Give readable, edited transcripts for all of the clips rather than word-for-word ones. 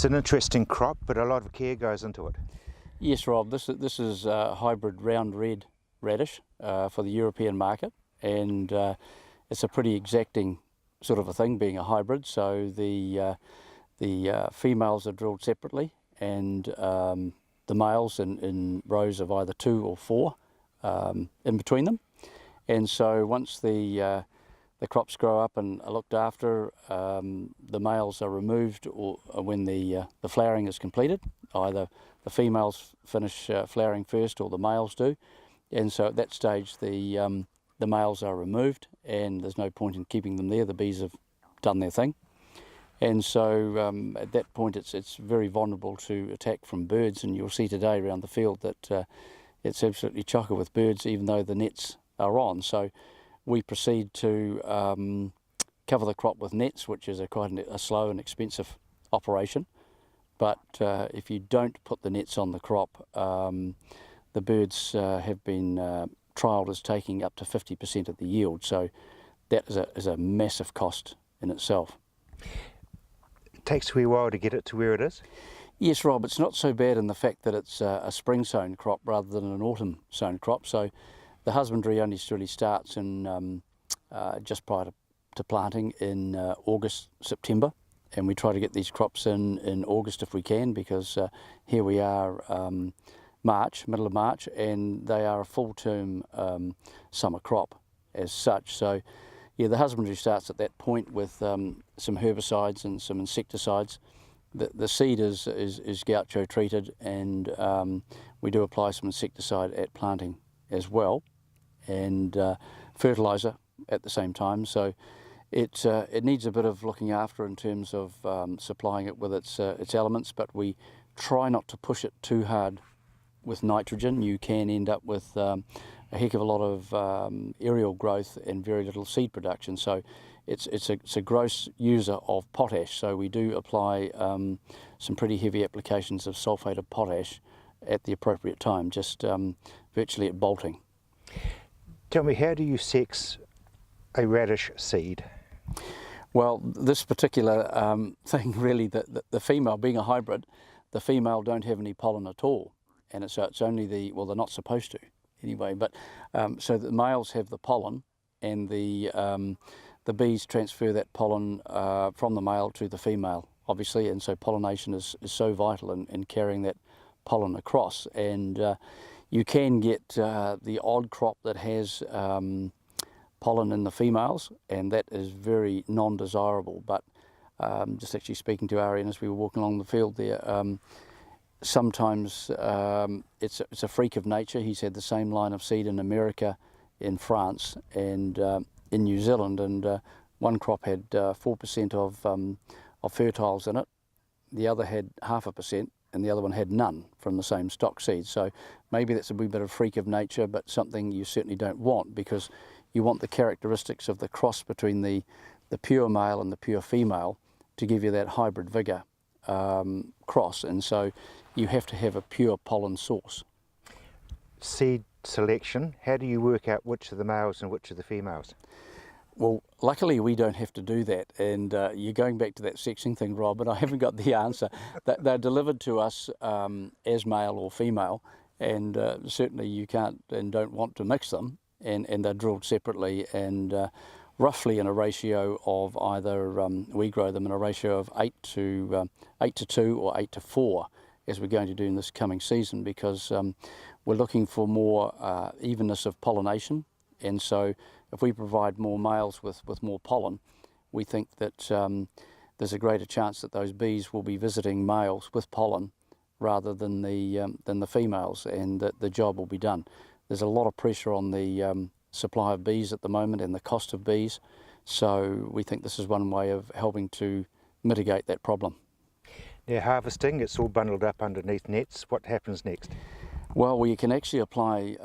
It's an interesting crop, but a lot of care goes into it. Yes, Rob, this is hybrid round red radish for the European market, and it's a pretty exacting sort of a thing, being a hybrid. So the females are drilled separately, and the males in rows of either 2 or 4 in between them. And so once the crops grow up and are looked after, the males are removed, or when the flowering is completed. Either the females finish flowering first, or the males do. And so at that stage, the males are removed, and there's no point in keeping them there. The bees have done their thing. And so at that point, it's very vulnerable to attack from birds. And you'll see today around the field that it's absolutely chocker with birds, even though the nets are on. So we proceed to cover the crop with nets, which is quite a slow and expensive operation. But if you don't put the nets on the crop, the birds have been trialled as taking up to 50% of the yield. So that is a massive cost in itself. It takes a wee while to get it to where it is? Yes, Rob, it's not so bad in the fact that it's a spring sown crop rather than an autumn sown crop. So the husbandry only really starts in just prior to planting in August, September. And we try to get these crops in August if we can, because here we are March, middle of March, and they are a full-term summer crop as such. So yeah, the husbandry starts at that point with some herbicides and some insecticides. The seed is gaucho treated, and we do apply some insecticide at planting as well, and fertilizer at the same time. So it needs a bit of looking after in terms of supplying it with its elements, but we try not to push it too hard with nitrogen. You can end up with a heck of a lot of aerial growth and very little seed production. So it's a gross user of potash. So we do apply some pretty heavy applications of sulphate of potash at the appropriate time, just virtually at bolting. Tell me, how do you sex a radish seed? Well, this particular thing, really, the female, being a hybrid, the female don't have any pollen at all, and it's only well, they're not supposed to anyway, but so the males have the pollen, and the bees transfer that pollen from the male to the female, obviously, and so pollination is so vital in carrying that pollen across. And you can get the odd crop that has pollen in the females, and that is very non-desirable. But just actually speaking to Arian as we were walking along the field there, sometimes it's a freak of nature. He's had the same line of seed in America, in France, and in New Zealand, and one crop had 4% of fertiles in it, the other had 0.5%, and the other one had none from the same stock seed. So maybe that's a wee bit of freak of nature, but something you certainly don't want, because you want the characteristics of the cross between the pure male and the pure female to give you that hybrid vigour cross, and so you have to have a pure pollen source. Seed selection, how do you work out which are the males and which are the females? Well, luckily we don't have to do that, and you're going back to that sexing thing, Rob, but I haven't got the answer. They're delivered to us as male or female, and certainly you can't and don't want to mix them, and they're drilled separately, and roughly in a ratio of either, we grow them in a ratio of 8 to 2 or 8 to 4, as we're going to do in this coming season, because we're looking for more evenness of pollination. And so if we provide more males with more pollen, we think that there's a greater chance that those bees will be visiting males with pollen rather than the females, and that the job will be done. There's a lot of pressure on the supply of bees at the moment and the cost of bees, so we think this is one way of helping to mitigate that problem. Now, harvesting, it's all bundled up underneath nets. What happens next? Well, we can actually apply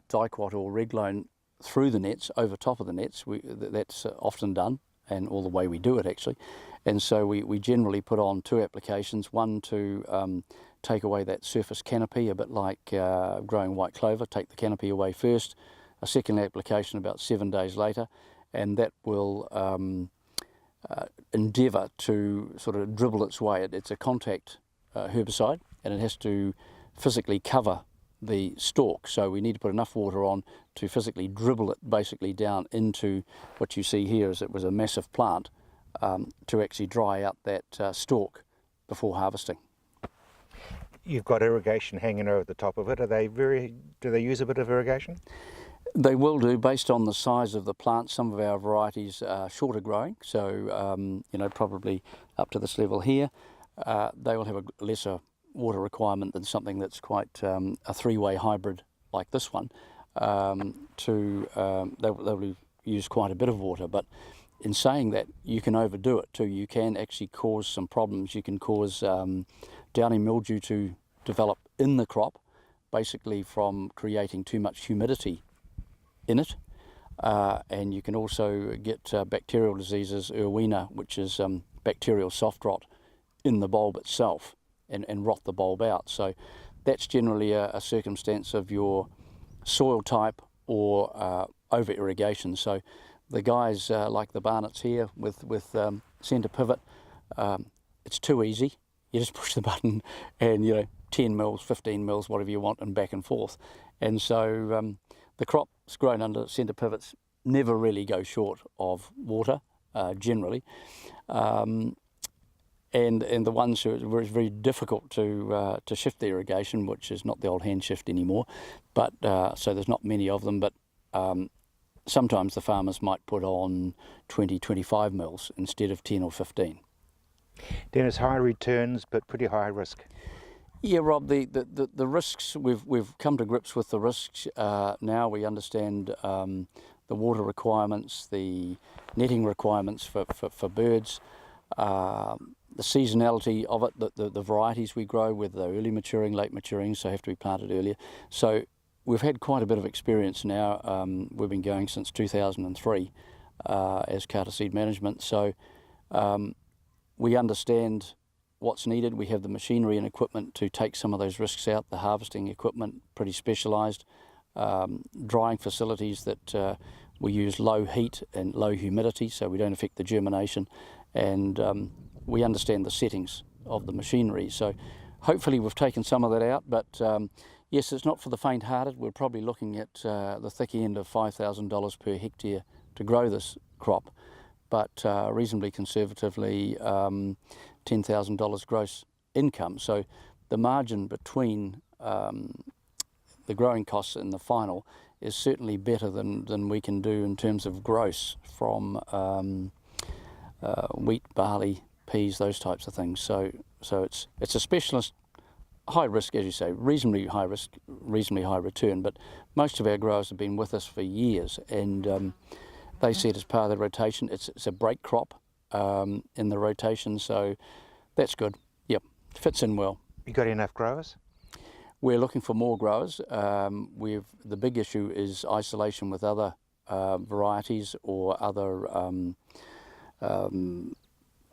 dicot or reglone through the nets, over top of the nets. That's often done, and all the way we do it actually. And so we generally put on 2 applications, one to take away that surface canopy, a bit like growing white clover, take the canopy away first, a second application about 7 days later, and that will endeavour to sort of dribble its way. It's a contact herbicide, and it has to physically cover the stalk, so we need to put enough water on to physically dribble it basically down into what you see here, as it was a massive plant, to actually dry out that stalk before harvesting. You've got irrigation hanging over the top of it. Do they use a bit of irrigation? They will do, based on the size of the plant. Some of our varieties are shorter growing, so probably up to this level here. They will have a lesser water requirement than something that's quite a three-way hybrid like this one. They will use quite a bit of water, but in saying that, you can overdo it too. You can actually cause some problems. You can cause downy mildew to develop in the crop, basically from creating too much humidity in it, and you can also get bacterial diseases, Erwina, which is bacterial soft rot in the bulb itself, and rot the bulb out. So that's generally a circumstance of your soil type or over irrigation. So the guys like the Barnetts here with centre pivot, it's too easy. You just push the button and 10 mils, 15 mils, whatever you want, and back and forth. And so the crops grown under centre pivots never really go short of water, generally. And the ones where it's very difficult to shift the irrigation, which is not the old hand shift anymore, but so there's not many of them, but sometimes the farmers might put on 20, 25 mils instead of 10 or 15. Dennis, high returns but pretty high risk. Yeah, Rob, the risks, we've come to grips with the risks. Now we understand the water requirements, the netting requirements for birds, the seasonality of it, the varieties we grow, whether they're early maturing, late maturing, so have to be planted earlier. So we've had quite a bit of experience now. We've been going since 2003 as Carter Seed Management, so we understand what's needed. We have the machinery and equipment to take some of those risks out, the harvesting equipment, pretty specialised, drying facilities that we use low heat and low humidity so we don't affect the germination, and we understand the settings of the machinery. So hopefully we've taken some of that out, but yes, it's not for the faint-hearted. We're probably looking at the thick end of $5,000 per hectare to grow this crop, but reasonably conservatively $10,000 gross income. So the margin between the growing costs and the final is certainly better than we can do in terms of gross from wheat, barley, peas, those types of things. So it's a specialist, high risk, as you say, reasonably high risk, reasonably high return, but most of our growers have been with us for years, and they see it as part of the rotation. It's a break crop in the rotation, so that's good. Yep, fits in well. You got enough growers? We're looking for more growers. The big issue is isolation with other varieties or other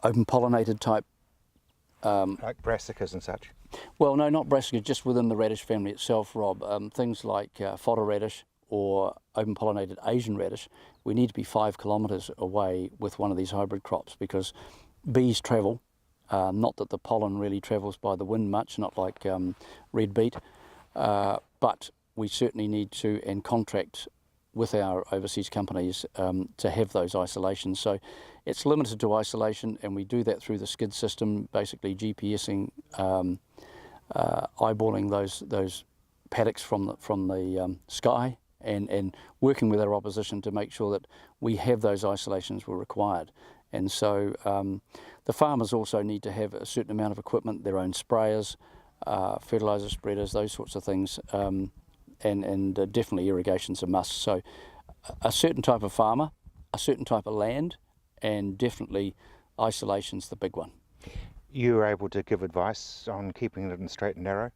open pollinated type. Like brassicas and such? Well, no, not brassicas, just within the radish family itself, Rob. Things like fodder radish or open pollinated Asian radish, we need to be 5 kilometres away with one of these hybrid crops, because bees travel. Not that the pollen really travels by the wind much, not like red beet, but we certainly need to, and contract with our overseas companies to have those isolations. So it's limited to isolation, and we do that through the skid system, basically GPSing, eyeballing those paddocks from the sky, and working with our opposition to make sure that we have those isolations where required. And so the farmers also need to have a certain amount of equipment, their own sprayers, fertiliser spreaders, those sorts of things, and definitely irrigation's a must. So a certain type of farmer, a certain type of land, and definitely isolation's the big one. You were able to give advice on keeping it in straight and narrow?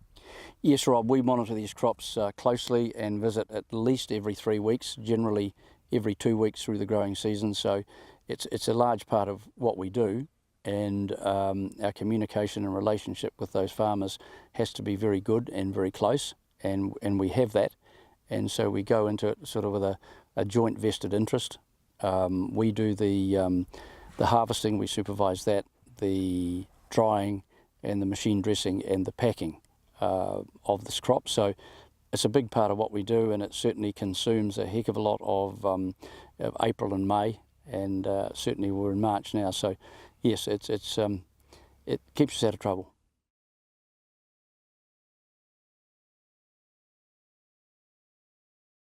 Yes, Rob, we monitor these crops closely and visit at least every 3 weeks, generally every 2 weeks through the growing season. So it's a large part of what we do, and our communication and relationship with those farmers has to be very good and very close, and we have that. And so we go into it sort of with a joint vested interest. We do the The harvesting, we supervise that, the drying and the machine dressing and the packing of this crop. So it's a big part of what we do, and it certainly consumes a heck of a lot of April and May, and certainly we're in March now. So yes, it keeps us out of trouble.